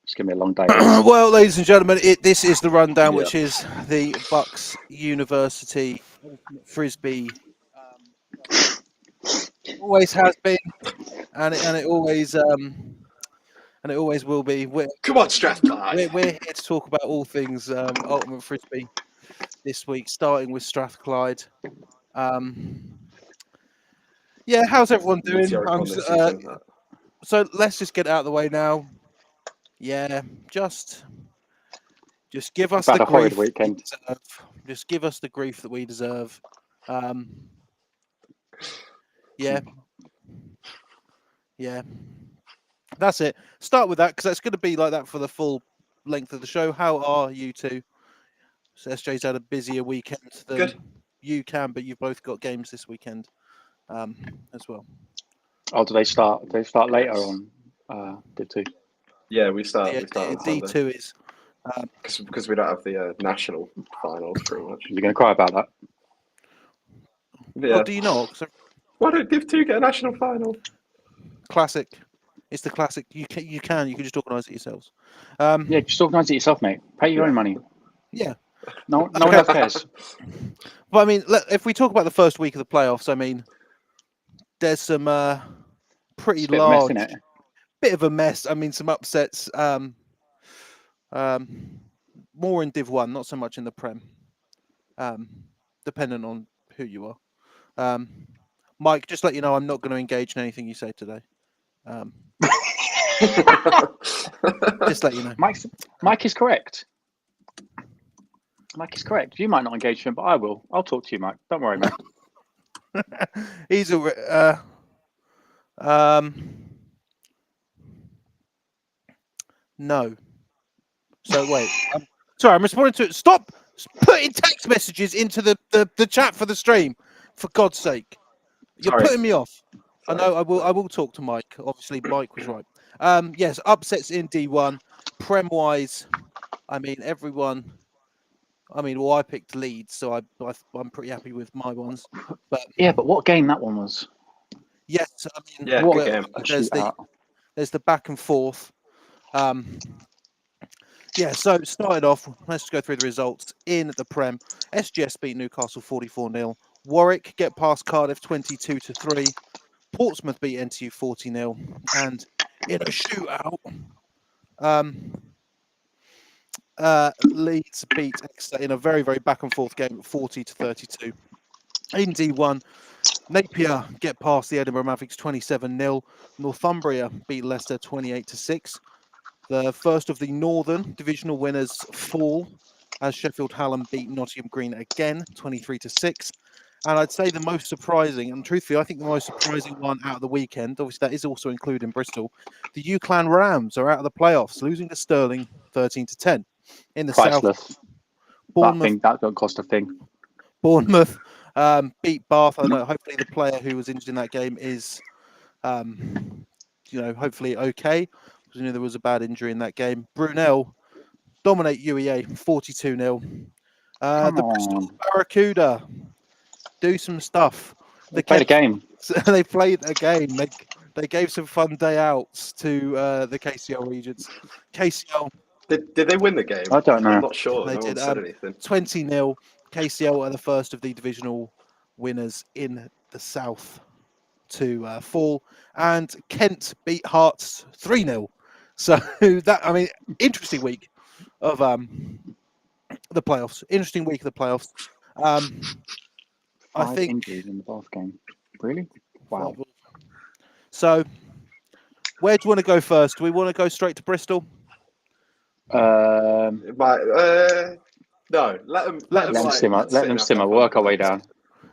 It's going to be a long day. Well, ladies and gentlemen, this is the rundown, Yeah. which is the Bucks University Frisbee. Always has been, and it always will be. Come on, Strathclyde. We're here to talk about all things Ultimate Frisbee this week, starting with Strathclyde. Yeah, how's everyone doing? Meteoric one this season, that. So let's just get it out of the way now. Yeah, just give us About the a horrid grief we weekend. deserve. Just give us the grief that we deserve. Yeah. That's it. Start with that because that's going to be like that for the full length of the show. How are you two? So SJ's had a busier weekend than Good. you can, but you've both got games this weekend as well. Oh, do they start? Do they start later Yes. on Div 2? Yeah, we start. Yeah, We start on Sunday. D2 is because we don't have the national finals, pretty much. You're going to cry about that? Yeah. Oh, do you not? 'Cause Why don't Div 2 get a national final? classic. It's the classic. You can just organise it yourselves. Yeah, just organise it yourself, mate. Pay your own money. Yeah. No one else cares. But I mean, if we talk about the first week of the playoffs, I mean, there's some pretty It's a bit of a mess, large, isn't it? bit of a mess. I mean, some upsets. More in Div 1, not so much in the Prem. Depending on who you are. Mike, just let you know, I'm not going to engage in anything you say today. Just let you know. Mike is correct. Mike is correct. You might not engage with him, but I will. I'll talk to you, Mike. Don't worry, mate. He's a no. So wait. Sorry, I'm responding to it. Stop putting text messages into the chat for the stream. For God's sake. You're Sorry. putting me off. Sorry. I know I will talk to Mike. Obviously Mike was right. Yes, upsets in D1. Prem wise, I mean everyone. I mean, well, I picked Leeds, so I'm pretty happy with my ones. But Yeah, but what game that one was? yes, I mean, Yeah, What good game. there's the back and forth. Yeah, so started off. Let's go through the results in the Prem. SGS beat Newcastle 44-0. Warwick get past Cardiff 22-3. Portsmouth beat NTU 40-0. And in a shootout, Leeds beat Exeter in a very, very back and forth game 40-32. In D1, Napier get past the Edinburgh Mavericks 27-0. Northumbria beat Leicester 28-6. The first of the Northern divisional winners fall as Sheffield Hallam beat Nottingham Green again 23-6. And I'd say the most surprising, and truthfully, I think the most surprising one out of the weekend, obviously that is also including Bristol, the UClan Rams are out of the playoffs, losing to Stirling 13-10. In the Priceless. south, Bournemouth That got cost a thing. Beat Bath. I know. Hopefully, the player who was injured in that game is, hopefully okay. Because there was a bad injury in that game. Brunel dominate UEA 42-0. The Bristol Barracuda do some stuff. They played a game. They played a game. They gave some fun day outs to the KCL Regents. KCL. Did they win the game? I don't know. I'm not sure. They No one did. said anything. 20-0. KCL are the first of the divisional winners in the south to fall, and Kent beat Hearts 3-0. So that, I mean, interesting week of the playoffs. Interesting week of the playoffs. I think injuries in the Bath game. Really? Wow. So, where do you want to go first? Do we want to go straight to Bristol? No, let them simmer. Let them simmer. Work our way down.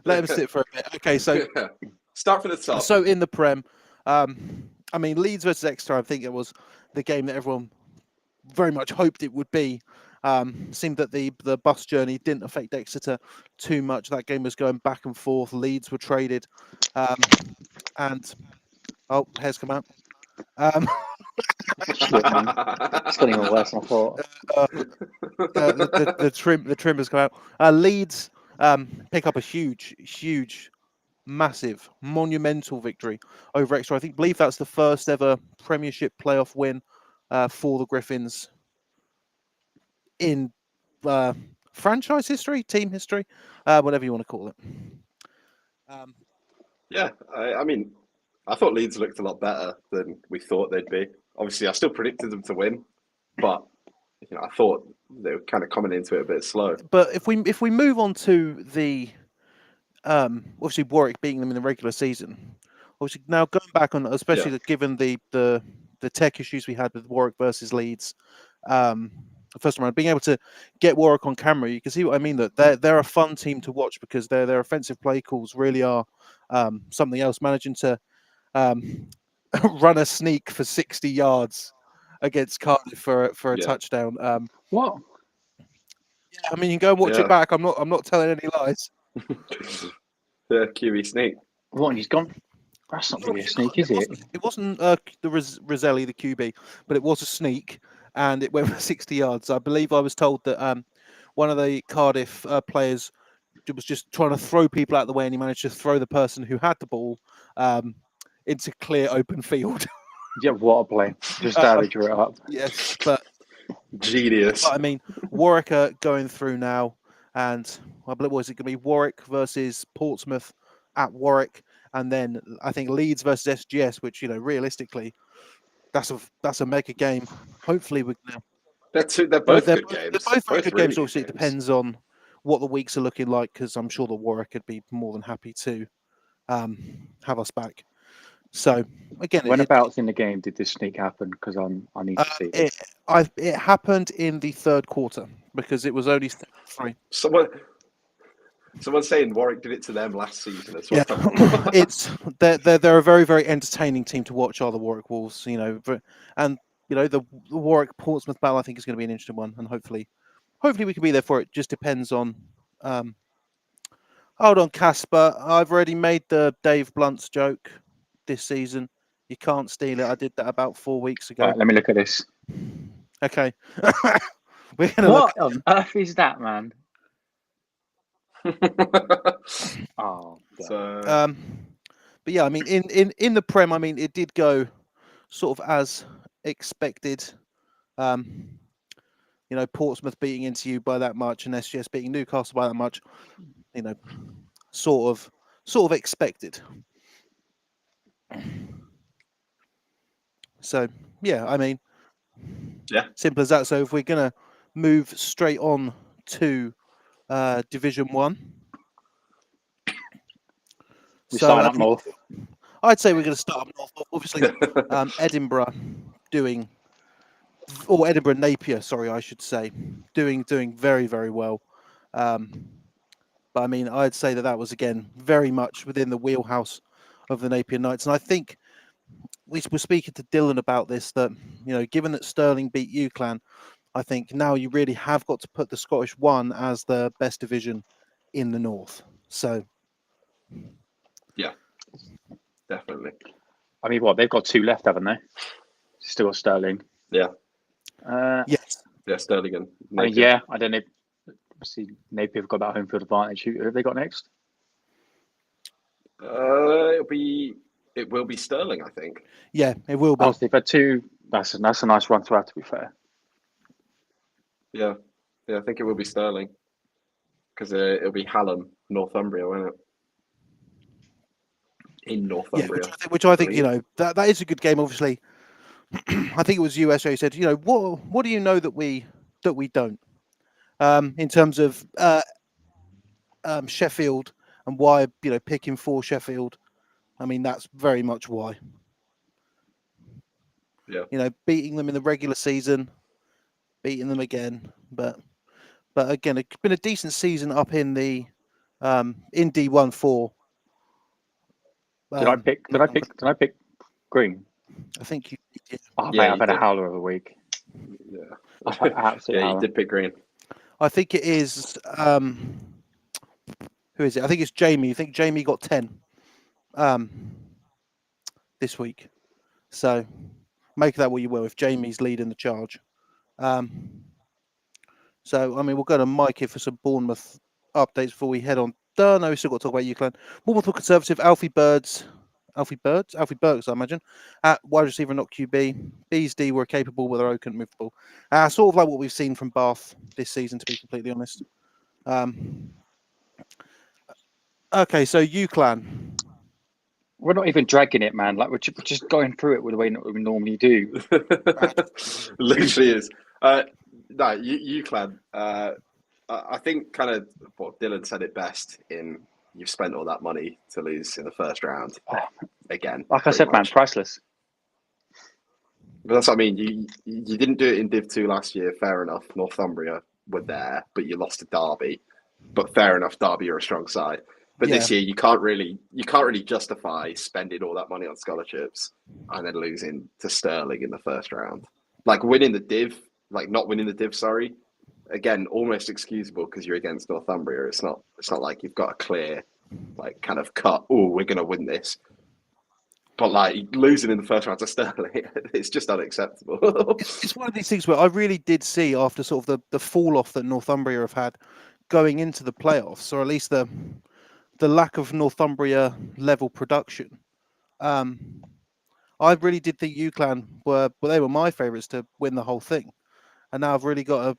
Let them sit for a bit. Okay, so start from the top. So in the Prem, I mean Leeds versus Exeter. I think it was the game that everyone very much hoped it would be. Seemed that the bus journey didn't affect Exeter too much. That game was going back and forth. Leeds were traded, and hair's come out. Shit, man. It's getting even worse than I thought. The trim has come out. Leeds pick up a huge, massive, monumental victory over Exeter. I believe that's the first ever Premiership playoff win for the Griffins in franchise history, team history, whatever you want to call it. Yeah, I mean, I thought Leeds looked a lot better than we thought they'd be. Obviously, I still predicted them to win, but I thought they were kind of coming into it a bit slow. But if we move on to the obviously Warwick beating them in the regular season, obviously now going back on, especially given the tech issues we had with Warwick versus Leeds, the first round, being able to get Warwick on camera, you can see what I mean. That they're a fun team to watch because their offensive play calls really are something else. Managing to run a sneak for 60 yards against Cardiff for a touchdown. What? Yeah, I mean, you can go and watch it back. I'm not telling any lies. The QE sneak. What? And he's gone. That's not really a sneak, is it? It wasn't the Roselli, the QB, but it was a sneak, and it went for 60 yards. I believe I was told that one of the Cardiff players was just trying to throw people out of the way, and he managed to throw the person who had the ball into clear open field. Yeah, what a play. Just how drew it up. Yes, but genius. But I mean, Warwick are going through now, and I believe was it going to be Warwick versus Portsmouth at Warwick, and then I think Leeds versus SGS, which realistically, that's a mega game. Hopefully, they're both good games. They're both very good really games. Obviously, it depends on what the weeks are looking like, because I'm sure that Warwick would be more than happy to have us back. So again, whenabouts in the game did this sneak happen? Because I need to see this. It happened in the third quarter because it was only 3. Someone's saying Warwick did it to them last season as well. Yeah, they're a very, very entertaining team to watch. Are the Warwick Wolves? And the Warwick Portsmouth battle I think is going to be an interesting one, and hopefully we can be there for it. Just depends on. Hold on, Casper. I've already made the Dave Blunt's joke this season. You can't steal it. I did that about 4 weeks ago. Right, let me look at this. Okay. We're gonna what on earth is that, man? Oh, so, but yeah, I mean, in the Prem, I mean, it did go sort of as expected. Portsmouth beating into you by that much, and SGS beating Newcastle by that much. Sort of expected. So yeah, I mean, simple as that. So if we're gonna move straight on to Division 1, we're starting up north. I'd say we're going to start up north. Obviously, Edinburgh Edinburgh Napier, sorry, I should say, doing very, very well. But I mean, I'd say that was again very much within the wheelhouse of the Napier Knights, and I think we were speaking to Dylan about this. That given that Stirling beat UClan, I think now you really have got to put the Scottish One as the best division in the north. So, yeah, definitely. I mean, they've got 2 left, haven't they? Still got Stirling. Yeah. Yes. Yeah, Stirling and Napier. I mean, yeah, I don't know. Obviously, Napier have got that home field advantage. Who have they got next? It will be Stirling, I think. Yeah, it will be. Oh, they've had 2. That's a nice run to have, to be fair. Yeah, I think it will be Stirling because it'll be Hallam, Northumbria, won't it? In Northumbria, which I think that is a good game. Obviously, I think it was USA who said, what do you know that we don't, in terms of Sheffield, and why picking for Sheffield. I mean, that's very much why. Yeah. Beating them in the regular season, beating them again, but again, it's been a decent season up in the in D1-4. Did I pick Green? I think you did. Oh, mate, I've had a howler of a week. Yeah. You did pick Green. I think it is. Who is it? I think it's Jamie. I think Jamie got 10 this week. So make that what you will if Jamie's leading the charge. So, I mean, we'll go to Mike here for some Bournemouth updates before we head on. No, we still got to talk about UClan. Bournemouth were conservative. Alfie Birds Alfie Burks, I imagine, at wide receiver, not QB. B's D were capable, but they're couldn't move the ball. Sort of like what we've seen from Bath this season, to be completely honest. Okay, so UClan. We're not even dragging it, man. Like we're just going through it with the way we normally do. Literally is. No, UClan. I think kind of what Dylan said it best in you've spent all that money to lose in the first round. Again, like I said, man, priceless. But that's what I mean. You didn't do it in Div 2 last year. Fair enough. Northumbria were there, but you lost to Derby. But fair enough, Derby are a strong side. But this year you can't really justify spending all that money on scholarships and then losing to Stirling in the first round. Like winning the Div, like not winning the Div, sorry. Again, almost excusable because you're against Northumbria. It's not like you've got a clear, like kind of cut. Oh, we're going to win this. But like losing in the first round to Stirling, it's just unacceptable. It's one of these things where I really did see after sort of the fall off that Northumbria have had going into the playoffs, or at least the lack of Northumbria level production. I really did think UClan were my favourites to win the whole thing, and now I've really got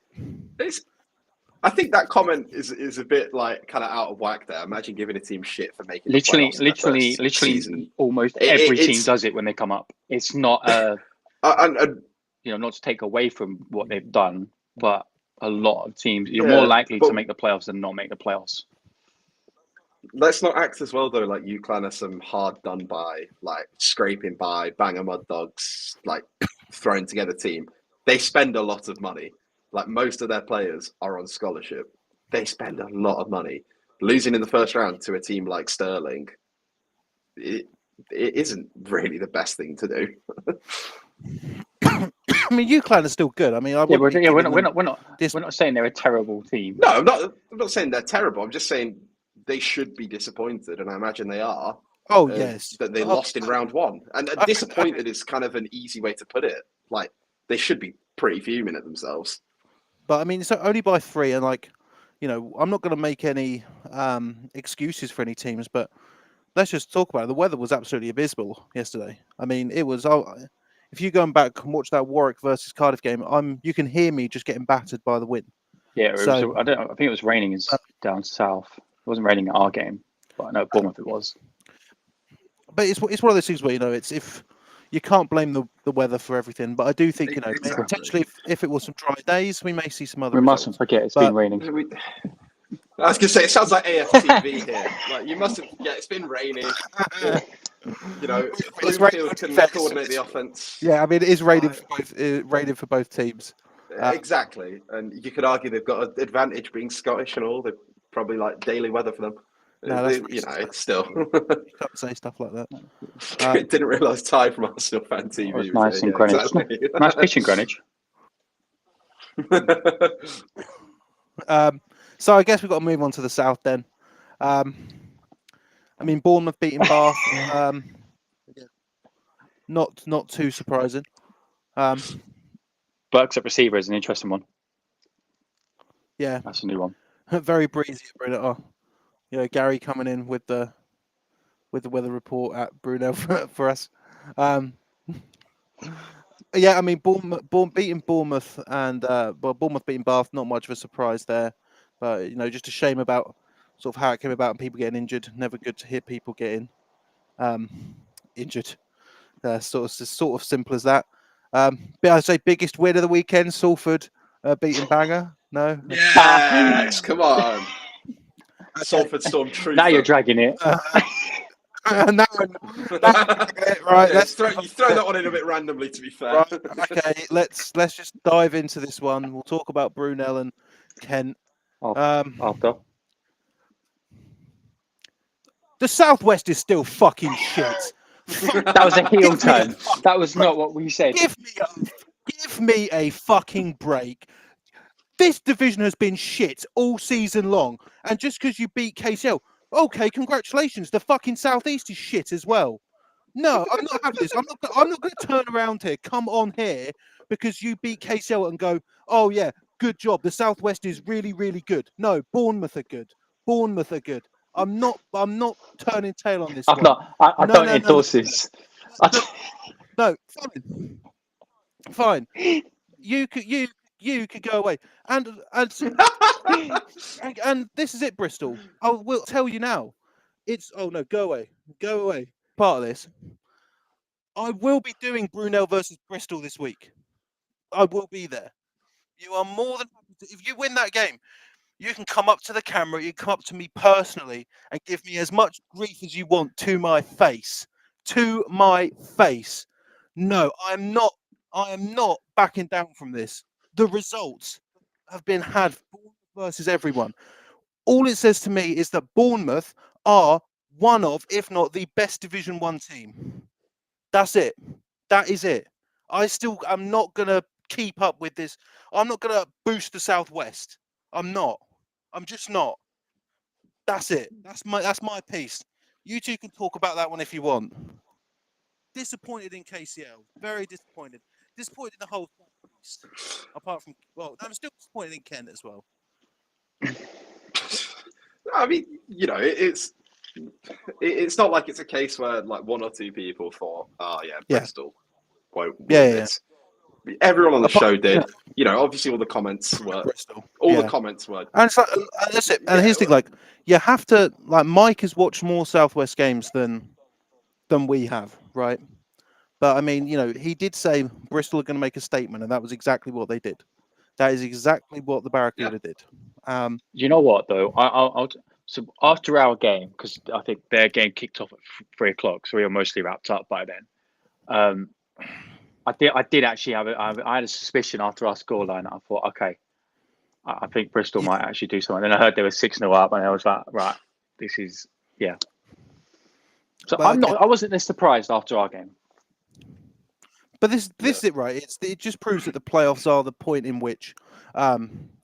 I think that comment is a bit like kind of out of whack there. Imagine giving a team shit for making literally season. Almost every team does it when they come up. It's not not to take away from what they've done, but a lot of teams you're more likely to make the playoffs than not make the playoffs. Let's not act as well though like UClan are some hard done by, like scraping by, banger mud dogs, like thrown together team. They spend a lot of money. Like most of their players are on scholarship. They spend a lot of money. Losing in the first round to a team like Stirling, it isn't really the best thing to do. I mean, UClan is still good. I mean, we're not saying they're a terrible team. No, I'm not saying they're terrible. I'm just saying they should be disappointed, and I imagine they are. Oh yes, that they lost in round one, and disappointed is kind of an easy way to put it. Like they should be pretty fuming at themselves. But I mean, it's only by 3, and like, I'm not going to make any excuses for any teams, but let's just talk about it. The weather was absolutely abysmal yesterday. I mean, it was. If you go back and watch that Warwick versus Cardiff game, you can hear me just getting battered by the wind. Yeah, I think it was raining down south. It wasn't raining at our game, but I know Bournemouth it was. But it's one of those things where it's if you can't blame the weather for everything. But I do think potentially if it was some dry days, we may see some other. We mustn't forget it's been raining. I was going to say it sounds like AFTV here. Like you mustn't forget it's been raining. Bloomfield can coordinate the offense. Yeah, I mean it is raining for both teams. Exactly, and you could argue they've got an advantage being Scottish and all. They're probably like daily weather for them. No, it's still. You can't say stuff like that. Didn't realise Ty from Arsenal Fan TV. It was nice in Greenwich. Exactly. Nice pitch in Greenwich. So I guess we've got to move on to the south then. I mean, Bournemouth beating Bath. Not too surprising. Burks at receiver is an interesting one. Yeah, that's a new one. Very breezy at Brunel. Gary coming in with the weather report at Brunel for us. Yeah, I mean, beating Bournemouth and Bournemouth beating Bath, not much of a surprise there. But just a shame about sort of how it came about and people getting injured. Never good to hear people getting injured. Sort of simple as that. But I'd say biggest win of the weekend, Salford beating Bangor. No. Yes, come on. Salford Storm Trooper. Now you're dragging it. Right, you throw that one in a bit randomly, to be fair. Right, okay, let's just dive into this one. We'll talk about Brunel and Kent. After. The Southwest is still fucking shit. That was a heel turn. That was not what we said. Give me a fucking break. This division has been shit all season long, and just because you beat KCL, okay, congratulations. The fucking Southeast is shit as well. No, I'm not having this. I'm not going to turn around here, come on here, because you beat KCL and go, oh yeah, good job. The Southwest is really, really good. No, Bournemouth are good. I'm not turning tail on this I'm one. not. I No, don't no, endorse this. No, fine. You could go away, and this is it, Bristol. I will tell you now. It's no, go away. Part of this. I will be doing Brunel versus Bristol this week. I will be there. You are more than happy to, if you win that game. You can come up to the camera, you can come up to me personally and give me as much grief as you want to my face. To my face. No, I am not backing down from this. The results have been had versus everyone. All it says to me is that Bournemouth are one of, if not the best Division 1 team. That's it. That is it. I'm not going to keep up with this. I'm not going to boost the Southwest. I'm not. I'm just not. That's it. That's my piece. You two can talk about that one if you want. Disappointed in KCL. Very disappointed. Disappointed in the whole Southeast. Apart from, well, I'm still disappointed in Kent as well. I mean, it's not like it's a case where like one or two people thought, oh yeah, Bristol won't win this. Everyone on the show did. Obviously all the comments were Bristol. The comments were. And it's like, that's it. And here's the thing: like, you have to Mike has watched more Southwest games than we have, right? But I mean, he did say Bristol are going to make a statement, and that was exactly what they did. That is exactly what the Barracuda did. You know what though? So after our game, because I think their game kicked off at 3:00, so we were mostly wrapped up by then. I did actually I had a suspicion after our scoreline. I thought, okay, I think Bristol might actually do something. Then I heard they were 6-0 up, and I was like, right, this is So I wasn't this surprised after our game. But this is it, right? It just proves that the playoffs are the point in which,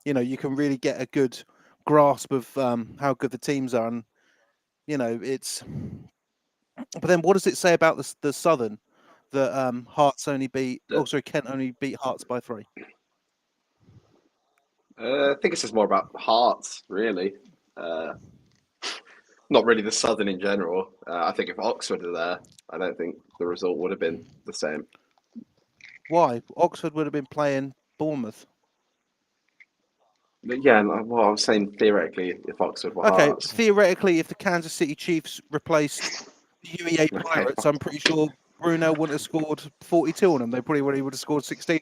you can really get a good grasp of how good the teams are, and it's. But then, what does it say about the Southern? That Hearts only beat. Kent only beat Hearts by 3. I think it says more about Hearts, really. Not really the Southern in general. I think if Oxford are there, I don't think the result would have been the same. Why? Oxford would have been playing Bournemouth. But yeah, well, I was saying theoretically, if Oxford were Hearts. Theoretically, if the Kansas City Chiefs replaced the UEA Pirates, I'm pretty sure Bruno wouldn't have scored 42 on them. They probably would have scored 16.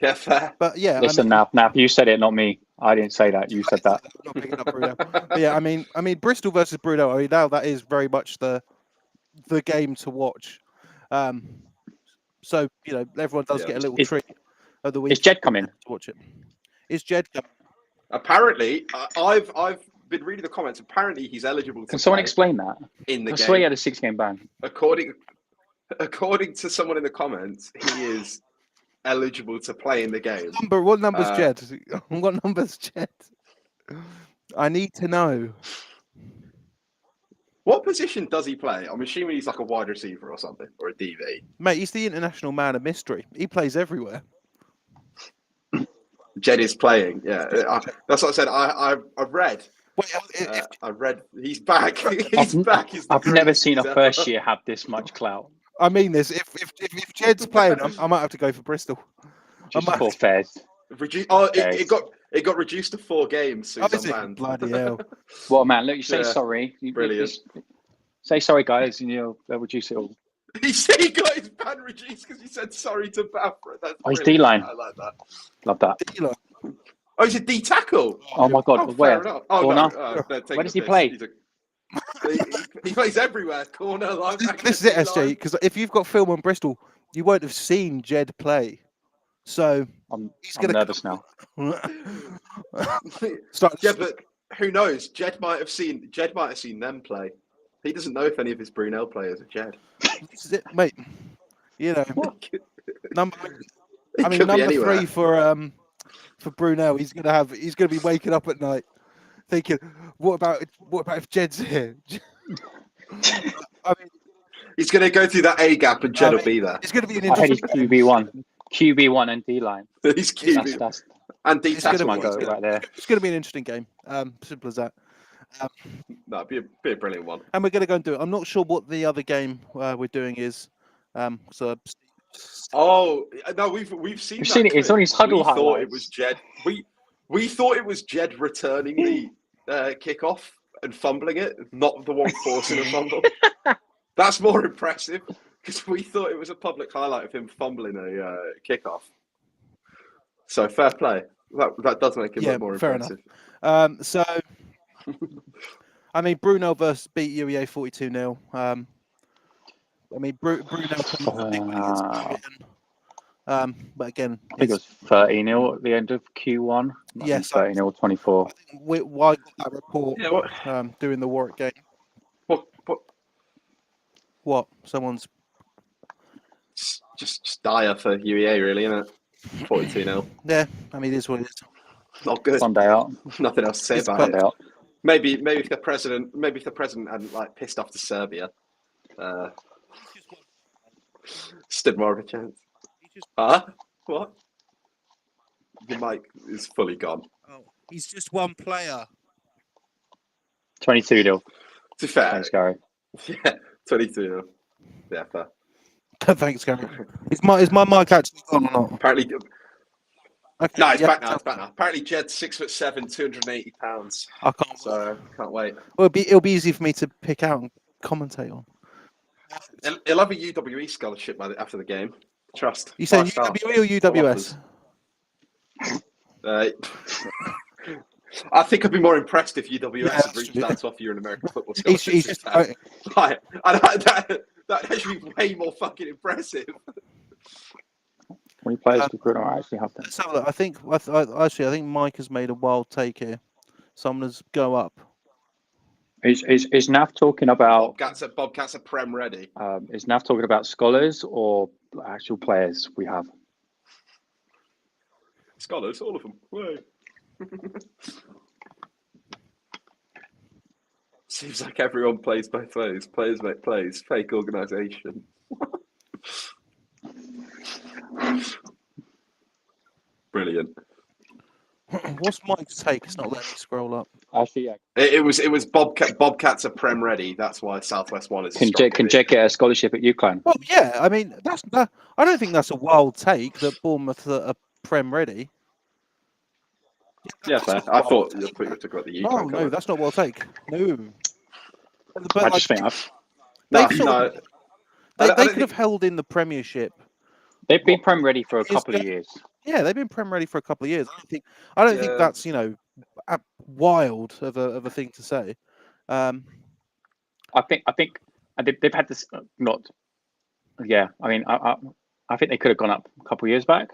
Yeah, fair. But yeah, listen, Nap, you said it, not me. I didn't say that. You said that. Not picking up Bruno. But yeah, I mean, Bristol versus Bruno. I mean, now that is very much the game to watch. So everyone does get a little treat of the week. Is Jed coming to watch it? Is Jed coming? Apparently, I've been reading the comments. Apparently, he's eligible. Can someone explain that? In the game, I swear he had a 6-game ban. According to someone in the comments, he is eligible to play in the game. What number's Jed? What number's Jed? I need to know. What position does he play? I'm assuming he's like a wide receiver or something, or a DV. Mate, he's the international man of mystery. He plays everywhere. Jed is playing. Yeah, that's what I said. I've read. Wait, I read. He's back. He's back. I've never seen a first year have this much clout. I mean this. If Jed's playing, I might have to go for Bristol. Just for fairs. It got reduced to 4 games. So bloody hell! Well, man, look, you say sorry. Brilliant. Say sorry, guys, and they'll reduce it all. He said he got his ban reduced because he said sorry to Bafra. He's D-line. I like that. Love that. D-line. Oh, he's a D tackle. Oh my God, where? Corner? Where does he play? He plays everywhere. Corner, linebacker. This is it, SJ. Because if you've got film on Bristol, you won't have seen Jed play. So I'm nervous now. Yeah, but who knows? Jed might have seen them play. He doesn't know if any of his Brunel players are Jed. This is it, mate. Number anywhere. 3 for Brunel. He's gonna be waking up at night thinking, what about if Jed's here? I mean, he's gonna go through that A gap and Jed will be there. It's gonna be an I heard interesting he's QB1 and D line. He's QB. And deep tackle might go right there. It's going to be an interesting game. Simple as that. That'd be a brilliant one. And we're going to go and do it. I'm not sure what the other game we're doing is. Oh no, we've seen We've that seen it. It's clip. on his huddle We thought highlights. it was Jed. We thought it was Jed returning the kickoff and fumbling it, not the one forcing a fumble. That's more impressive because we thought it was a public highlight of him fumbling a kickoff. So fair play. That does make him look more impressive. So, I mean, Brunel versus beat UEA 42-0. I mean, Brunel but again, I think it was 30-0 at the end of Q1. Yes, 30-0, 24. Why got that report during the Warwick game? What? Someone's just dire for UEA, really, isn't it? 42-0. Yeah, I mean, it is what it is. Not good. One day out. Nothing else to say about it. Maybe if the president hadn't like pissed off to Serbia, stood more of a chance. What? Your mic is fully gone. Oh, he's just one player. 22-0. To be fair. Thanks, Gary. Yeah, 22-0. Yeah, fair. Thanks, Gary. Is my mic actually gone or not? Apparently. Okay, No, it's back now. It's back now. Apparently, Jed's 6'7", 280 pounds. I can't. So can't wait. Well, it'll be easy for me to pick out and commentate on. He'll have a UWE scholarship after the game. Trust. You saying UWE or UWS? I think I'd be more impressed if UWS had reached out to offer you an American football scholarship. That'd actually be way more fucking impressive. How many players do Bruno actually have then? Let's have a look. I think Mike has made a wild take here. So I'm going to go up. Is Nav talking about Bobcats are Prem ready? Is Nav talking about scholars or actual players we have? Scholars, all of them. Way. Seems like everyone plays both ways. Players make plays. Fake organisation. Brilliant. What's Mike's take? It's not letting me scroll up. Actually, yeah. It was Bobcats are Prem ready. That's why Southwest One is. Can Jed get a scholarship at UCLan? Well, yeah. I mean, I don't think that's a wild take that Bournemouth are Prem ready. Yeah, fair. I thought you were talking about the UCLan. No, that's not a wild take. No. But I just think they could have held in the Premiership. They've been Prem ready for a couple of years. Yeah, they've been Prem ready for a couple of years. I don't think that's wild of a thing to say. I think they've had this not. Yeah, I mean, I think they could have gone up a couple of years back.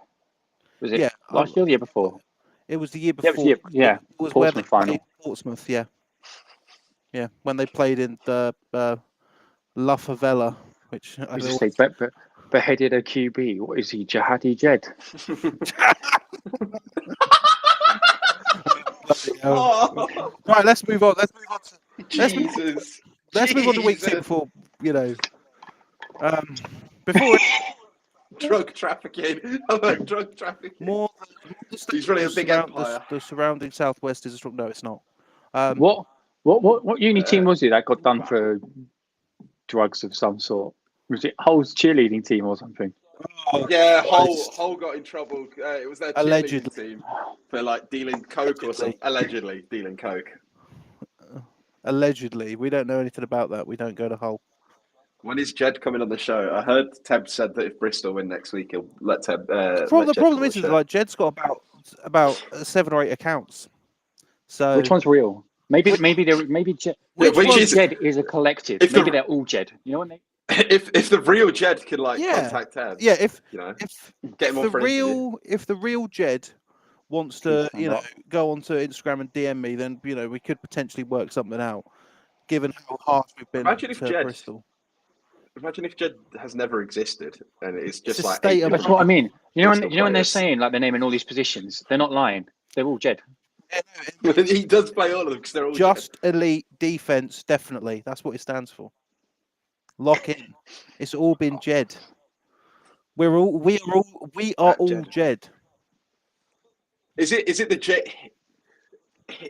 Was it last year or the year before? It was the year before. Yeah, it was Portsmouth final. Portsmouth, yeah, when they played in the La Favela, which I just say beheaded a QB. What is he, Jihadi Jed? Right, let's move on. Let's move on to week 2 before before drug trafficking. Drug trafficking. More. He's running a big empire. The surrounding Southwest is a strong. No, it's not. What uni team was it that got done for drugs of some sort? Was it Hull's cheerleading team or something? Oh, yeah, Hull got in trouble. It was their cheerleading team for like dealing coke or something. Allegedly dealing coke. Allegedly, we don't know anything about that. We don't go to Hull. When is Jed coming on the show? I heard Teb said that if Bristol win next week, he'll let Teb. The problem is like Jed's got about 7 or 8 accounts. So which one's real? Maybe Jed. Jed is a collective. Maybe they're all Jed. You know what I mean? If the real Jed can contact Teb. Yeah, if the real Jed wants to go onto Instagram and DM me, then we could potentially work something out. Given how hard we've been to Bristol. Imagine if Jed has never existed and it's just like. That's what I mean. You know when they're saying like they're naming all these positions, they're not lying. They're all Jed. He does play all of them because they're all just Jed. Elite defense. Definitely, that's what it stands for. Lock in. It's all been Jed. We are all Jed. Is it the J?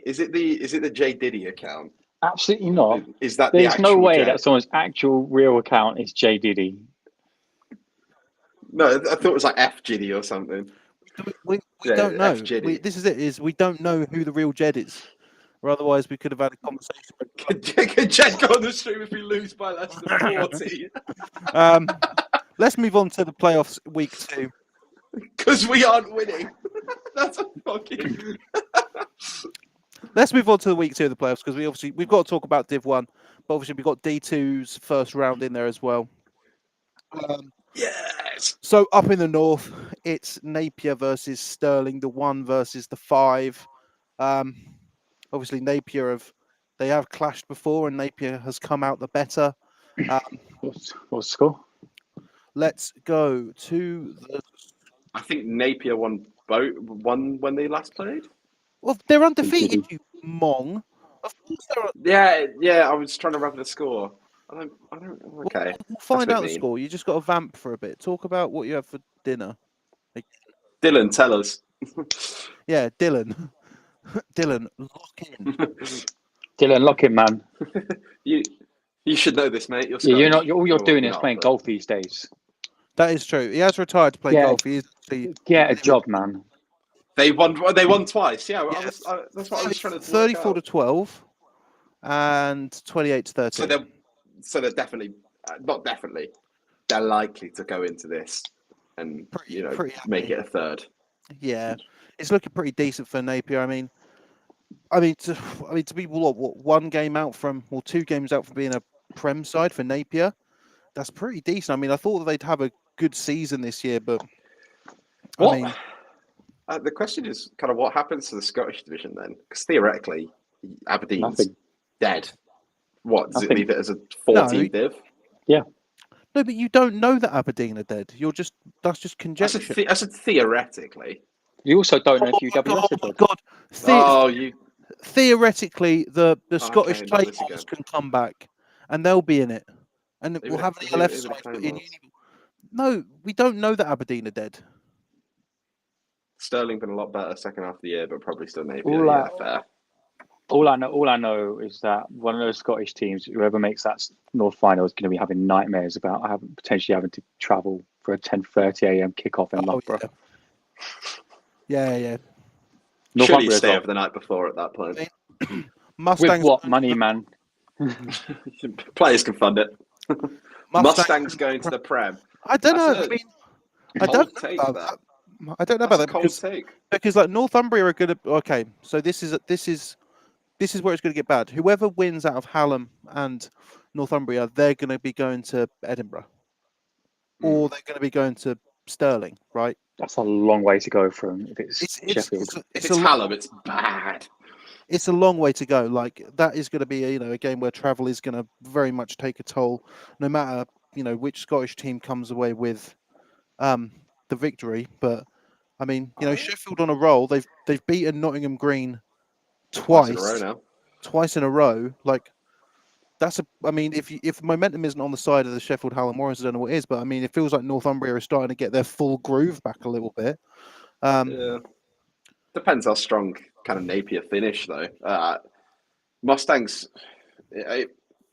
Is it the J Diddy account? Absolutely not. Is that There's the no actual way J? that someone's actual real account is J Diddy. No, I thought it was like F Giddy or something. We Yeah, don't know. F Giddy. This is it. Is we don't know who the real Jed is, or otherwise we could have had a conversation. Can Jed go on the stream if we lose by less than 40? Let's move on to the playoffs, week 2. Because we aren't winning. That's a fucking. Let's move on to the week 2 of the playoffs because we've got to talk about Div 1, but obviously we've got D2's first round in there as well. Yes. So up in the north, it's Napier versus Stirling, the 1 versus the 5. Obviously Napier have clashed before, and Napier has come out the better. What's the score? Let's go to the. I think Napier won when they last played. Well, they're undefeated, you mong. Of course Yeah. I was trying to remember the score. I don't. Okay. We'll find out the score. You just got to vamp for a bit. Talk about what you have for dinner. Dylan, tell us. Yeah, Dylan. Dylan, lock in. Dylan, lock in, man. You should know this, mate. All you're doing is playing golf these days. That is true. He has retired to play golf. Get a job, man. They won twice. Yeah, yes. that's what I was trying to. 34 to 12, and 28 to 13. So they're definitely not definitely. They're likely to go into this and make it a third. Yeah, it's looking pretty decent for Napier. I mean, to be what 1 game out from, or 2 games out from being a Prem side for Napier, that's pretty decent. I mean, I thought that they'd have a good season this year, but the question is kind of what happens to the Scottish division then? Because theoretically, Aberdeen's dead. What does it leave it as a 14 div? Yeah. No, but you don't know that Aberdeen are dead. That's just conjecture. I said theoretically. You also don't know if UWS are dead. Oh my God! Theoretically, the Scottish players can come back, and they'll be in it, and we'll have the left side. No, we don't know that Aberdeen are dead. Stirling been a lot better second half of the year, but probably still maybe fair. All I know is that one of those Scottish teams, whoever makes that North final, is going to be having nightmares about potentially having to travel for a 10:30 a.m. kickoff in Loughborough. Yeah. Surely you stay over the night before at that point. Mustangs with what money, man? Players can fund it. Mustangs going to the Prem. I don't know. I mean, I don't know about that. I don't know about that because like Northumbria are going to. Okay, so this is where it's going to get bad. Whoever wins out of Hallam and Northumbria, they're going to be going to Edinburgh, or they're going to be going to Stirling, right? That's a long way to go from if it's Sheffield. If it's Hallam, it's bad. It's a long way to go. Like that is going to be a game where travel is going to very much take a toll, no matter which Scottish team comes away with the victory. But I mean, Sheffield on a roll. They've beaten Nottingham Green twice in a row now. Twice in a row. Like I mean, if momentum isn't on the side of the Sheffield Hallam Warriors, I don't know what is. But I mean, it feels like Northumbria are starting to get their full groove back a little bit. Yeah. Depends how strong kind of Napier finish though. Mustangs,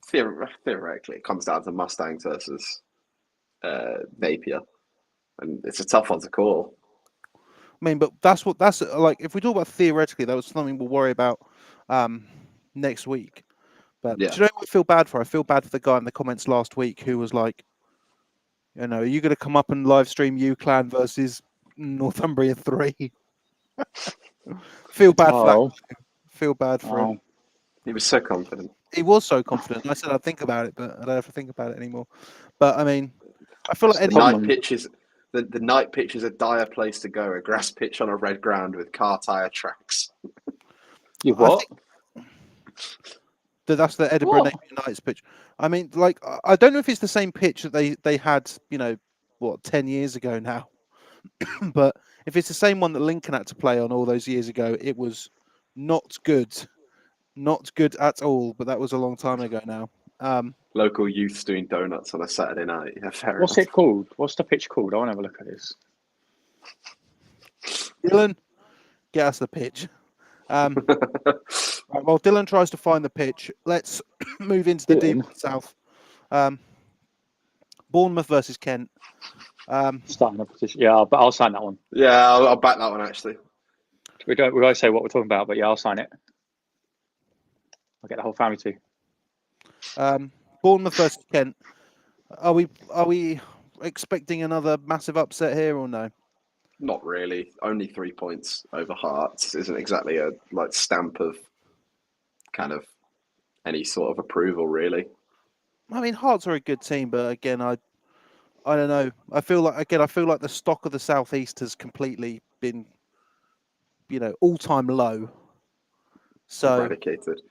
theoretically, it comes down to Mustangs versus Napier, and it's a tough one to call. I mean, but that's like if we talk about theoretically, that was something we'll worry about next week. But do you know what I feel bad for? I feel bad for the guy in the comments last week who was like, are you going to come up and live stream UClan versus Northumbria 3? Feel bad for that. Feel bad for him. He was so confident. He was so confident. I said I'd think about it, but I don't have to think about it anymore. But I mean, I feel like the night pitch is a dire place to go. A grass pitch on a red ground with car tire tracks. You what? That's the Edinburgh Napier Knights pitch. I mean, like, I don't know if it's the same pitch that they had, 10 years ago now. But if it's the same one that Lincoln had to play on all those years ago, it was not good. Not good at all, but that was a long time ago now. Local youths doing donuts on a Saturday night. Yeah, fair What's enough. it called? What's the pitch called? I want to have a look at this. Dylan, Get us the pitch. Right, while Dylan tries to find the pitch, let's move into the deep south. Bournemouth versus Kent. Starting a position. Yeah, but I'll sign that one. Yeah, I'll back that one actually. We don't say what we're talking about, but yeah, I'll sign it. I'll get the whole family too. Bournemouth versus Kent. Are we expecting another massive upset here or no? Not really. Only 3 points over Hearts isn't exactly a stamp of kind of any sort of approval, really. I mean, Hearts are a good team, but again, I don't know. I feel like the stock of the Southeast has completely been, all-time low. So Eradicated.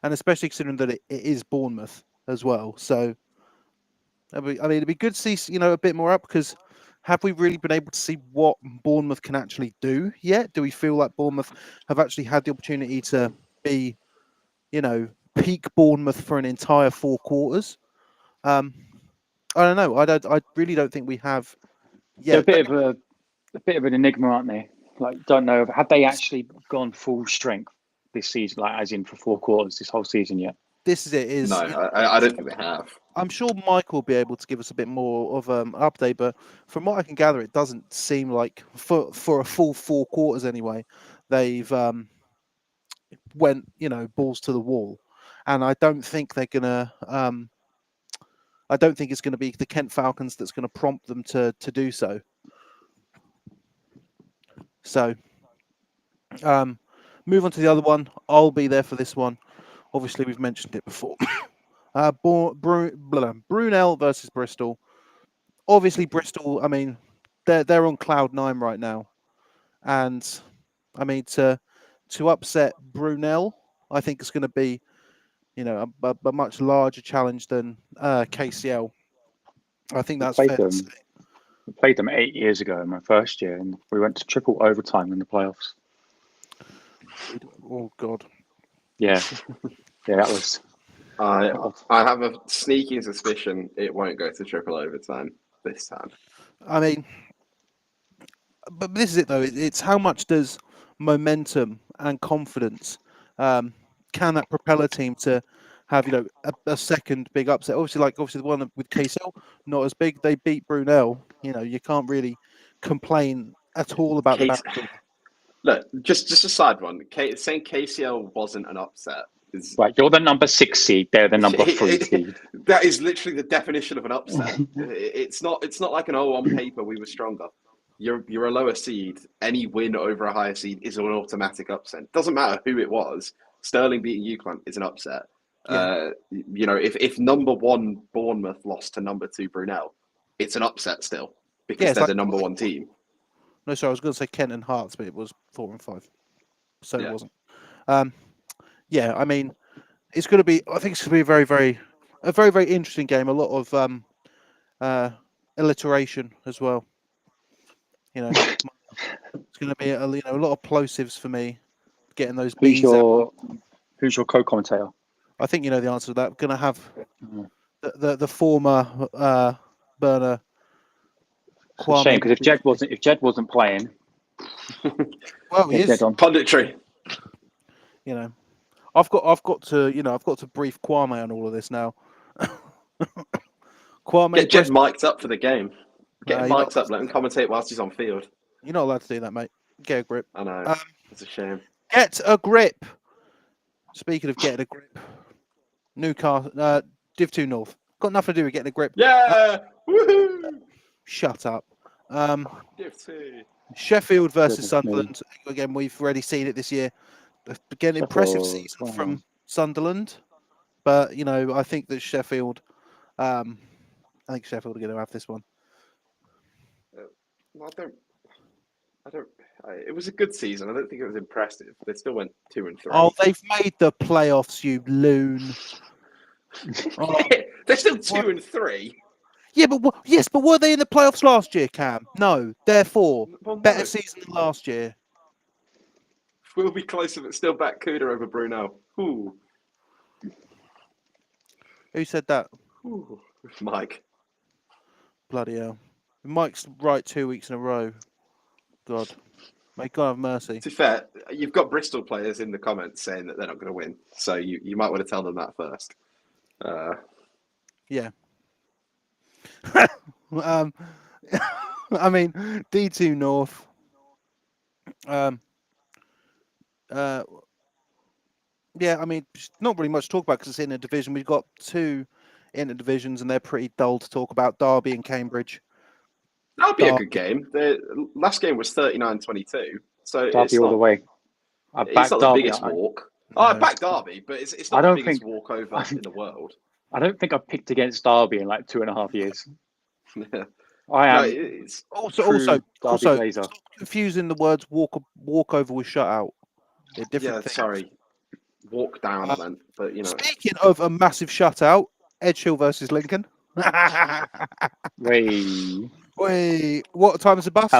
And especially considering that it is Bournemouth as well. So it'd be good to see a bit more up, because have we really been able to see what Bournemouth can actually do yet? Do we feel like Bournemouth have actually had the opportunity to be, peak Bournemouth for an entire 4 quarters? I don't know. I really don't think we have. They're a bit of an enigma, aren't they? Like, don't know. Have they actually gone full strength this season, like as in for 4 quarters this whole season yet? This is it. No, I don't think they have. I'm sure Mike will be able to give us a bit more of an update, but from what I can gather, it doesn't seem like for a full 4 quarters anyway, they've went balls to the wall, and I don't think they're gonna. I don't think it's going to be the Kent Falcons that's going to prompt them to do so. So, move on to the other one. I'll be there for this one. Obviously, we've mentioned it before. Brunel versus Bristol. Obviously, Bristol. I mean, they're on cloud 9 right now, and I mean to upset Brunel, I think it's going to be, a much larger challenge than KCL. I think that's fair to say. We played them 8 years ago in my first year, and we went to triple overtime in the playoffs. Oh God. Yeah, that was. I have a sneaking suspicion it won't go to triple overtime this time. I mean, but this is it though. It's how much does momentum and confidence can that propel a team to have a second big upset? Obviously the one with KCL not as big. They beat Brunel. You can't really complain at all about the Barracuda. Look, just a side one. Saying KCL wasn't an upset. Right, you're the number 6 seed. They're the number 3 seed. That is literally the definition of an upset. It's not like on paper we were stronger. You're a lower seed. Any win over a higher seed is an automatic upset. Doesn't matter who it was. Sterling beating UConn is an upset. Yeah. If number 1 Bournemouth lost to number 2 Brunel, it's an upset still because they're the number 1 team. No, sorry, I was going to say Kent and Hearts, but it was 4 and 5, so It wasn't. Yeah, I mean, it's going to be. I think it's going to be a very, very interesting game. A lot of alliteration as well. It's going to be a lot of plosives for me. Getting those B's. Who's your co-commentator? I think you know the answer to that. We're going to have the former burner. It's a shame, because if Jed wasn't playing, well, he is punditry. I've got to brief Kwame on all of this now. Kwame, get Jed mic'd up for the game. Get him mic'd up, let him commentate whilst he's on field. You're not allowed to do that, mate. Get a grip. I know. It's a shame. Get a grip. Speaking of getting a grip, Newcastle, Div 2 North. Got nothing to do with getting a grip. Yeah! Woohoo! Shut up. Div 2. Sheffield versus Sunderland. Again, we've already seen it this year. Again, impressive season from Sunderland, but I think that Sheffield. I think Sheffield are going to have this one. I don't. It was a good season. I don't think it was impressive. They still went 2 and 3. Oh, they've made the playoffs, you loon. They're still 2 and 3. Yeah, but but were they in the playoffs last year, Cam? No. Therefore, better season than last year. We'll be closer, but still back Cuda over Brunel. Ooh. Who said that? Ooh. Mike. Bloody hell. Mike's right 2 weeks in a row. God. May God have mercy. To be fair, you've got Bristol players in the comments saying that they're not going to win, so you might want to tell them that first. Yeah. I mean, D2 North. Yeah, I mean, not really much to talk about because it's in a division. We've got two inter-divisions, and they're pretty dull to talk about. Derby and Cambridge. That would be a good game. The last game was 39-22, so Derby it's all the not, way. it's not the Derby. biggest walk. No. I backed Derby, but it's not the biggest walkover in the world. I don't think I've picked against Derby in like 2.5 years. I am. No, it's also Blazer. stop confusing the words walkover with shutout. They're different things. Sorry. Walk down, man. But Speaking of a massive shutout, Edgehill versus Lincoln. Wait, what time is the bus?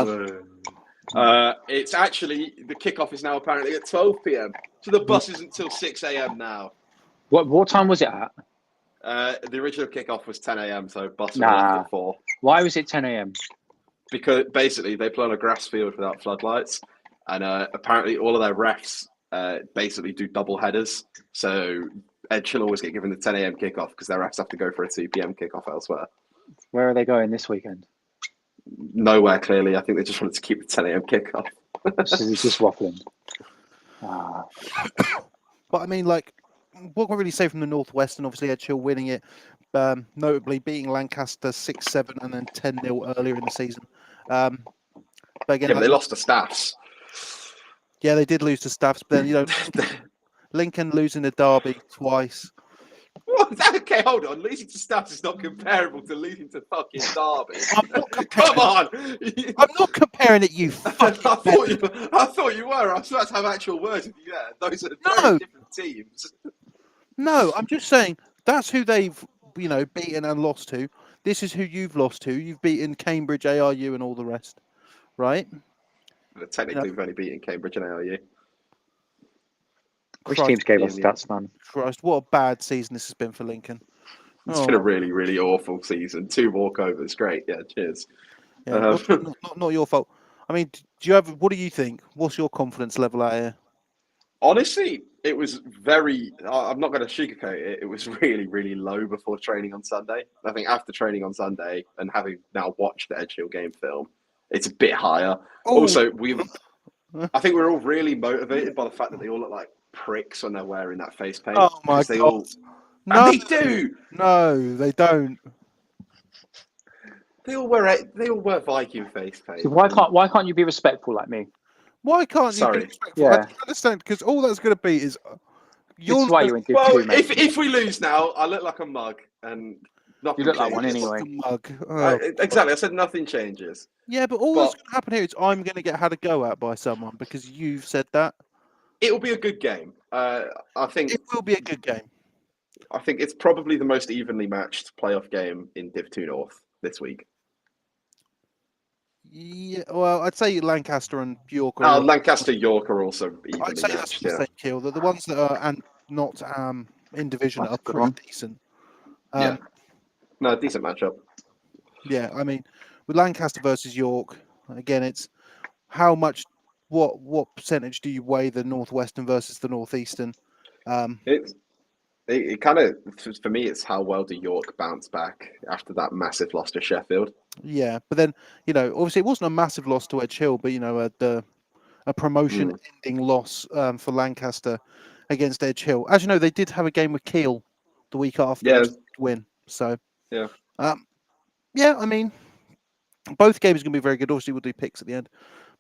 It's actually the kickoff is now apparently at 12 p.m. So the bus isn't until 6 a.m. now. What time was it at? The original kickoff was 10 a.m. So bus arrived at 4. Why was it 10 a.m.? Because basically they play on a grass field without floodlights, and apparently all of their refs basically do double headers. So Edgehill always get given the 10 a.m. kickoff because their refs have to go for a 2 p.m. kickoff elsewhere. Where are they going this weekend? Nowhere, clearly. I think they just wanted to keep the 10 a.m. kickoff. So he's just waffling. But I mean, like, what can I really say from the Northwest? And obviously Edgehill winning it, notably beating Lancaster 6-7 and then 10-0 earlier in the season. But again, but they lost to Staffs. Yeah, they did lose to Staffs, but then Lincoln losing to Derby twice. What? Okay, hold on. Losing to Staffs is not comparable to losing to fucking Derby. Come on! I'm not comparing it, you fucking I thought you were. I was about to have actual words with you there. Those are very different teams. No, I'm just saying that's who they've beaten and lost to. This is who you've lost to. You've beaten Cambridge, ARU, and all the rest, right? But technically, we've only beaten Cambridge and ARU. Which teams gave us stats, man? Christ, what a bad season this has been for Lincoln. It's been a really, really awful season. 2 walkovers, great. Yeah, cheers. Yeah, not your fault. I mean, what do you think? What's your confidence level out here? Honestly, it was very. I'm not going to sugarcoat it. It was really, really low before training on Sunday. I think after training on Sunday and having now watched the Edgehill game film, it's a bit higher. Oh. Also, I think we're all really motivated by the fact that they all look like pricks when they're wearing that face paint. Oh my God! No, they do. No, they don't. They all wear Viking face paint. So why can't you be respectful like me? Why can't you be respectful? Yeah. I don't understand, because all that's going to be is That's why you're in Div 2, mate. If we lose now, I look like a mug, and nothing. You look like one anyway. Like a mug. Exactly. I said nothing changes. Yeah, but all that's going to happen here is I'm going to get had a go at by someone because you've said that. It will be a good game. I think it will be a good game. I think it's probably the most evenly matched playoff game in Div 2 North this week. Yeah, well, I'd say Lancaster and York. Lancaster, York are also evenly I'd say matched. That's the kill. The ones that are not in division are pretty decent. Decent matchup. Yeah, I mean, with Lancaster versus York, again, it's how much, what percentage do you weigh the Northwestern versus the Northeastern? It kind of, for me, it's how well do York bounce back after that massive loss to Sheffield. Yeah, but then, obviously it wasn't a massive loss to Edgehill, but, a promotion-ending loss for Lancaster against Edgehill. As you know, they did have a game with Kiel the week after to win. So, yeah. I mean, both games are going to be very good. Obviously, we'll do picks at the end.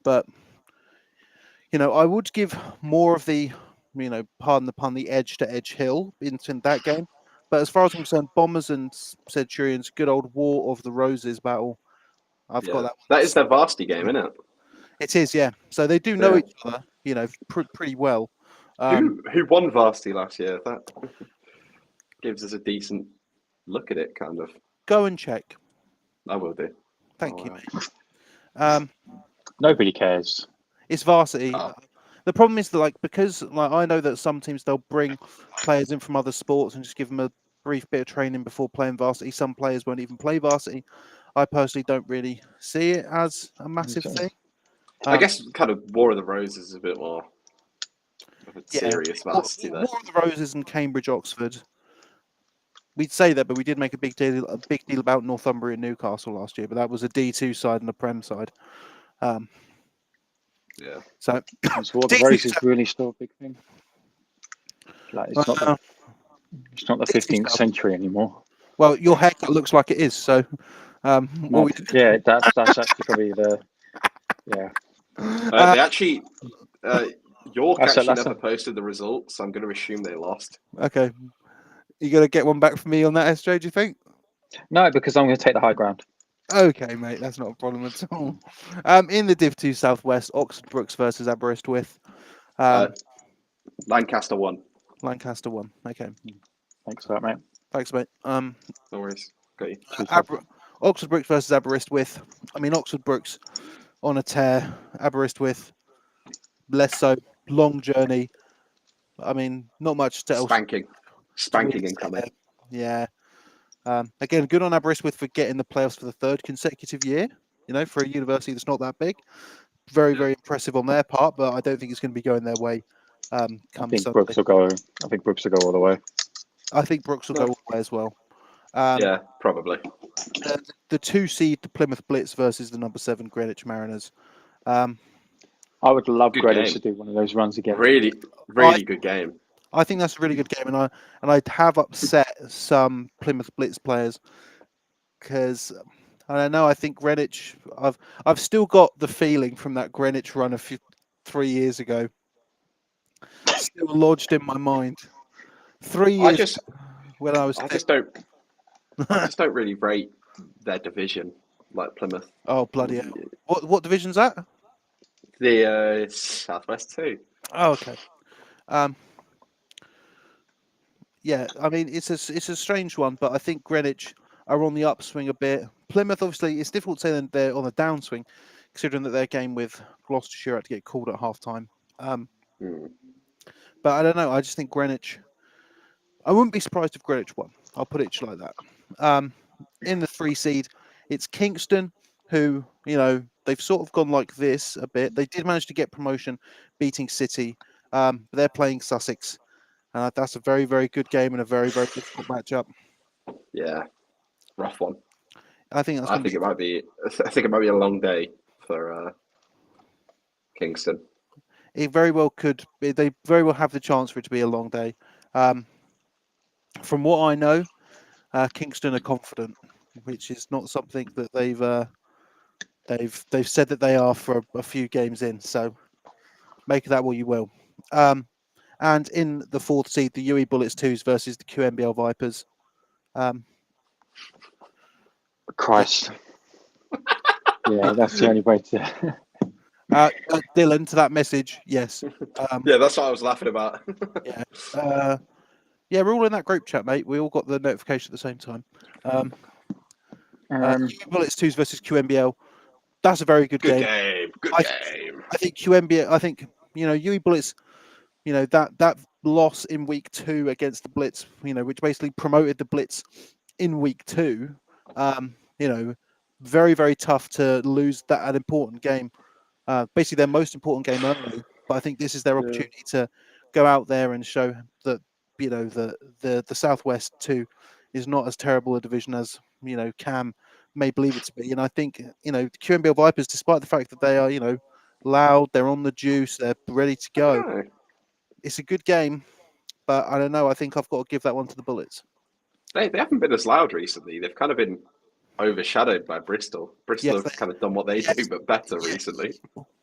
But, I would give more of the, pardon the pun, the edge to Edgehill in that game. But as far as I'm concerned, Bombers and Centurions, good old War of the Roses battle. I've got that one. That is their varsity game, isn't it? It is, yeah. So they do know each other, pretty well. Who won varsity last year? That gives us a decent look at it, kind of. Go and check. I will do. Thank you, mate. Nobody cares. It's varsity. The problem is that, because I know that some teams, they'll bring players in from other sports and just give them a brief bit of training before playing varsity. Some players won't even play varsity. I personally don't really see it as a massive thing. I guess kind of War of the Roses is a bit more of a serious varsity there. War of the Roses and Cambridge, Oxford. We'd say that, but we did make a big deal about Northumbria and Newcastle last year. But that was a D2 side and a Prem side. Yeah. So War of the Roses really still a big thing. Like it's not the 15th century anymore. Well, your haircut looks like it is. So, yeah, that's actually probably the They actually, York That's actually a- never posted the results. So I'm going to assume they lost. Okay, you gonna get one back from me on that, SJ? Do you think? No, because I'm going to take the high ground. Okay, mate, that's not a problem at all. In the Div 2 Southwest, Oxford Brookes versus Aberystwyth. Lancaster won. Lancaster won. Okay, Thanks for that, mate. thanks, mate. No worries. Got you. Oxford Brookes versus Aberystwyth. I mean, Oxford Brookes on a tear. Aberystwyth less so. Long journey. I mean, not much to else. Spanking incoming. Yeah. Again, good on Aberystwyth for getting the playoffs for the third consecutive year. You know, for a university that's not that big. Very, very impressive on their part, but I don't think it's going to be going their way. I think Brookes will go. I think Brookes will go all the way. I think Brookes will go all the way as well. Yeah, probably. The 2 seed, the Plymouth Blitz versus the number 7 Greenwich Mariners. I would love Good Greenwich game. to do one of those runs again. Really good game. I think that's a really good game, and I have upset some Plymouth Blitz players because I don't know. I think Greenwich. I've still got the feeling from that Greenwich run 3 years ago. Still lodged in my mind. 3 years when I was. I just don't really rate their division like Plymouth. Oh bloody hell! What division's that? The Southwest 2. Oh, okay. Yeah, I mean it's a strange one, but I think Greenwich are on the upswing a bit. Plymouth, obviously, it's difficult to say that they're on the downswing, considering that their game with Gloucestershire had to get called at half time. But I don't know. I just think Greenwich. I wouldn't be surprised if Greenwich won. I'll put it like that. In the 3 seed, it's Kingston, who they've sort of gone like this a bit. They did manage to get promotion, beating City. But they're playing Sussex. That's a very, very good game and a very, very difficult matchup. Yeah, rough one. I think it might be a long day for Kingston. It very well could. They very well have the chance for it to be a long day. From what I know, Kingston are confident, which is not something that they've said that they are for a few games in. So make of that what you will. And in the 4th seed, the UE Bullets 2s versus the QMBL Vipers. Christ. Yeah, that's the only way to. Dylan, to that message, yes. Yeah, that's what I was laughing about. Yeah. Yeah, we're all in that group chat, mate. We all got the notification at the same time. Bullets 2s versus QMBL. That's a very good game. Good game. I think QMBL. I think UE Bullets. That loss in week 2 against the Blitz. Which basically promoted the Blitz in week 2. Very, very tough to lose an important game. Basically, their most important game early. But I think this is their opportunity to go out there and show that the Southwest 2 is not as terrible a division as Cam may believe it to be. And I think the QMBL Vipers, despite the fact that they are loud, they're on the juice, they're ready to go. It's a good game, but I don't know. I think I've got to give that one to the Bullets. They haven't been as loud recently. They've kind of been overshadowed by Bristol. Bristol have kind of done what they do, but better recently.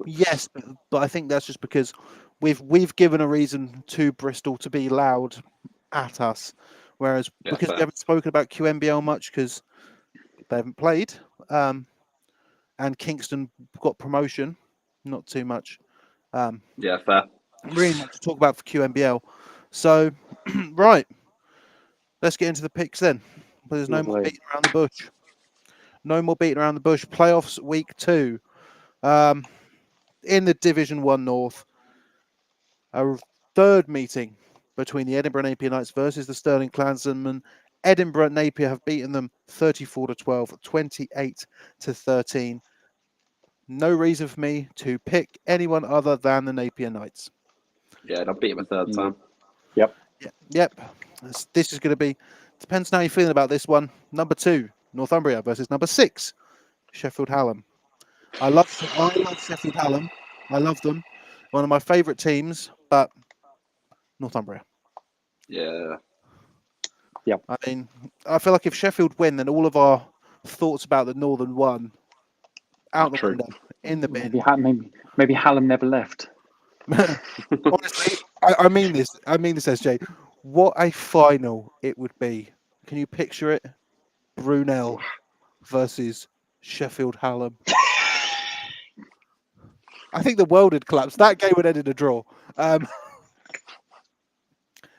Yes, but I think that's just because we've given a reason to Bristol to be loud at us, whereas because we haven't spoken about QMBL much because they haven't played, and Kingston got promotion, not too much. Yeah, fair. Really much to talk about for QMBL. So, right, let's get into the picks then. But there's no more beating around the bush. No more beating around the bush. Playoffs week 2. In the Division 1 North, a 3rd meeting between the Edinburgh Napier Knights versus the Stirling Klansmen. Edinburgh Napier have beaten them 34-12, 28-13. no reason for me to pick anyone other than the Napier Knights. Yeah, and I'll beat him a third time. Yep. Yep. This is going to be, depends on how you're feeling about this one. Number 2, Northumbria versus number 6, Sheffield Hallam. I love Sheffield Hallam. I love them. One of my favourite teams, but Northumbria. Yeah. I mean, I feel like if Sheffield win, then all of our thoughts about the Northern one out the window, in the bin. Maybe Hallam never left. Honestly, I mean this. I mean this, SJ. What a final it would be. Can you picture it? Brunel versus Sheffield Hallam. I think the world would collapse. That game would end in a draw.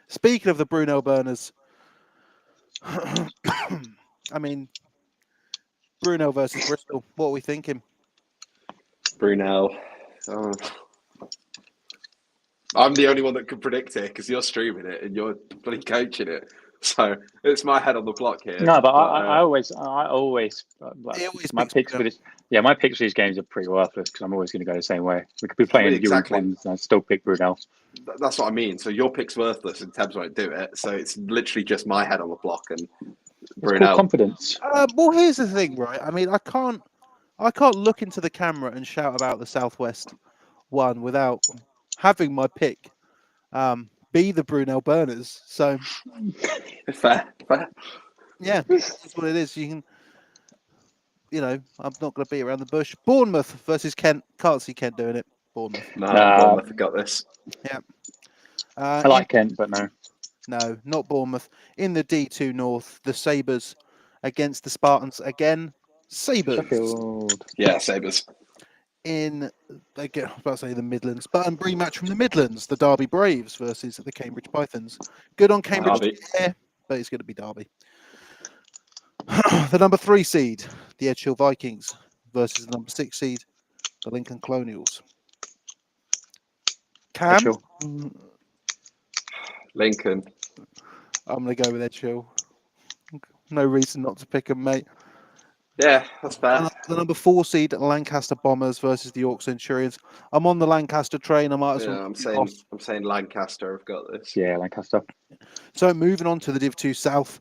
Speaking of the Brunel burners, I mean, Brunel versus Bristol. What are we thinking? Brunel. I'm the only one that can predict it because you're streaming it and you're bloody coaching it. So it's my head on the block here. No, but I always my picks for this. Yeah, my picks for these games are pretty worthless because I'm always going to go the same way. We could be playing exactly. ones and I still pick Brunel. That's what I mean. So your pick's worthless and Tebs won't do it. So it's literally just my head on the block and Brunel. Confidence. Well, here's the thing, right? I mean, I can't look into the camera and shout about the Southwest one without having my pick be the Brunel burners. So fair. Yeah, that's what it is. You can, I'm not going to beat around the bush. Bournemouth versus Kent. Can't see Kent doing it. Bournemouth. No, Bournemouth have got this. Yeah. I like Kent, but no. No, not Bournemouth. In the D2 North, the Sabres against the Spartans again. Sabres. Sheffield. Yeah, Sabres. In, again, I was about to say the Midlands, but a rematch from the Midlands, the Derby Braves versus the Cambridge Pythons. Good on Cambridge, but it's going to be Derby. The number 3 seed, the Edgehill Vikings versus the number 6 seed, the Lincoln Colonials. Cam? Edgehill. Lincoln. I'm going to go with Edgehill. No reason not to pick them, mate. Yeah, that's fair. The number 4 seed, Lancaster Bombers versus the York Centurions. I'm on the Lancaster train. I might as well. I'm saying Lancaster have got this. Yeah, Lancaster. So moving on to the Div 2 South,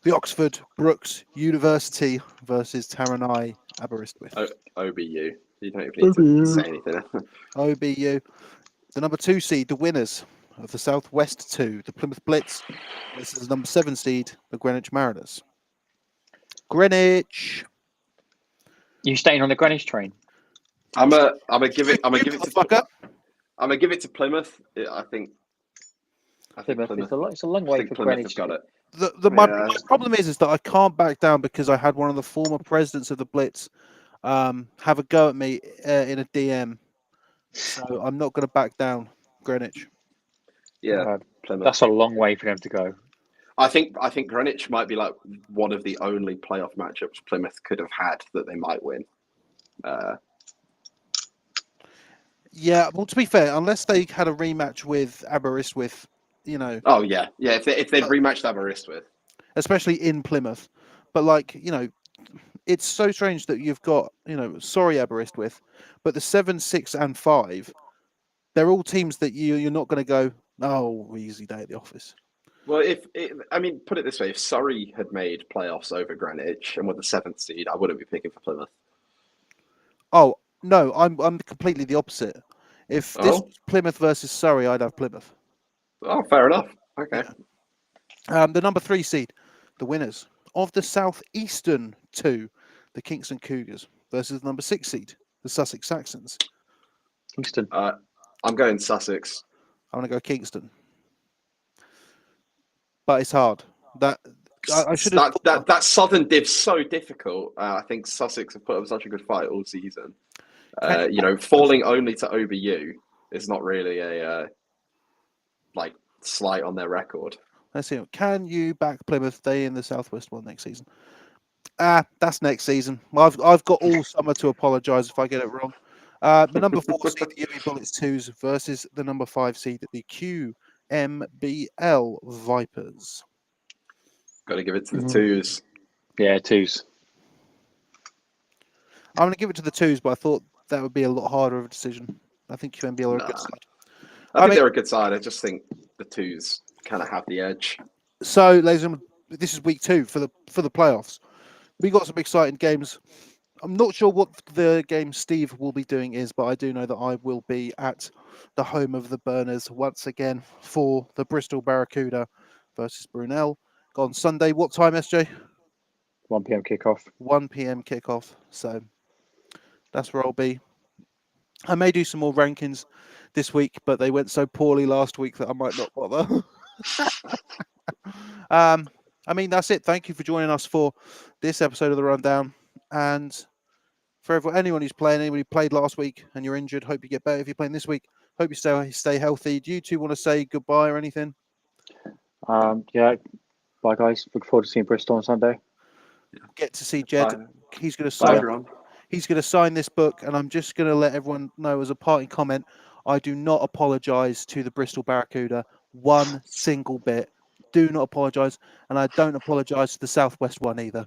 the Oxford Brookes University versus Taranai Aberystwyth. OBU. You don't even need to say anything. OBU. The number 2 seed, the winners of the Southwest 2, the Plymouth Blitz versus the number 7 seed, the Greenwich Mariners. Greenwich. You staying on the Greenwich train? I'm gonna give it to Plymouth. I think Plymouth. Plymouth. It's a long way for Plymouth Greenwich. have got it. My problem is that I can't back down because I had one of the former presidents of the Blitz have a go at me in a DM. So I'm not going to back down. Greenwich. Yeah, Plymouth. That's a long way for them to go. I think Greenwich might be like one of the only playoff matchups Plymouth could have had that they might win. Yeah, well, to be fair, unless they had a rematch with Aberystwyth, Oh yeah. If they've rematched Aberystwyth, especially in Plymouth, but it's so strange that you've got sorry Aberystwyth, but the 7, 6, and 5, they're all teams that you're not going to go. Oh, easy day at the office. Well, put it this way: if Surrey had made playoffs over Greenwich and were the 7th seed, I wouldn't be picking for Plymouth. Oh no, I'm completely the opposite. If this was Plymouth versus Surrey, I'd have Plymouth. Oh, fair enough. Okay. The number 3 seed, the winners of the Southeastern 2, the Kingston Cougars versus the number 6 seed, the Sussex Saxons. Kingston. I'm going Sussex. I'm going to go Kingston. But it's hard. That Southern div's so difficult. I think Sussex have put up such a good fight all season. Falling only to OBU is not really a slight on their record. Let's see. Can you back Plymouth? They in the Southwest one next season. That's next season. I've got all summer to apologise if I get it wrong. The number 4 seed, the UE Bullets 2s versus the number 5 seed, the QMBL Vipers. Got to give it to the 2s. Yeah, 2s. I'm going to give it to the 2s, but I thought that would be a lot harder of a decision. I think QMB are a good side. I think they're a good side. I just think the twos kind of have the edge. So, ladies and gentlemen, this is week 2 for the playoffs. We got some exciting games. I'm not sure what the game Steve will be doing is, but I do know that I will be at the home of the Burners once again for the Bristol Barracuda versus Brunel on Sunday. What time, SJ? 1 p.m. kickoff. 1 p.m. kickoff. So that's where I'll be. I may do some more rankings this week, but they went so poorly last week that I might not bother. I mean, that's it. Thank you for joining us for this episode of the Rundown. And for anyone who's playing, anybody who played last week and you're injured, hope you get better. If you're playing this week, hope you stay healthy. Do you two want to say goodbye or anything? Yeah. Bye, guys. Look forward to seeing Bristol on Sunday. Get to see Jed. Bye. He's going to Bye, sign. everyone. He's going to sign this book, and I'm just going to let everyone know as a parting comment, I do not apologise to the Bristol Barracuda one single bit. Do not apologise, and I don't apologise to the Southwest one either.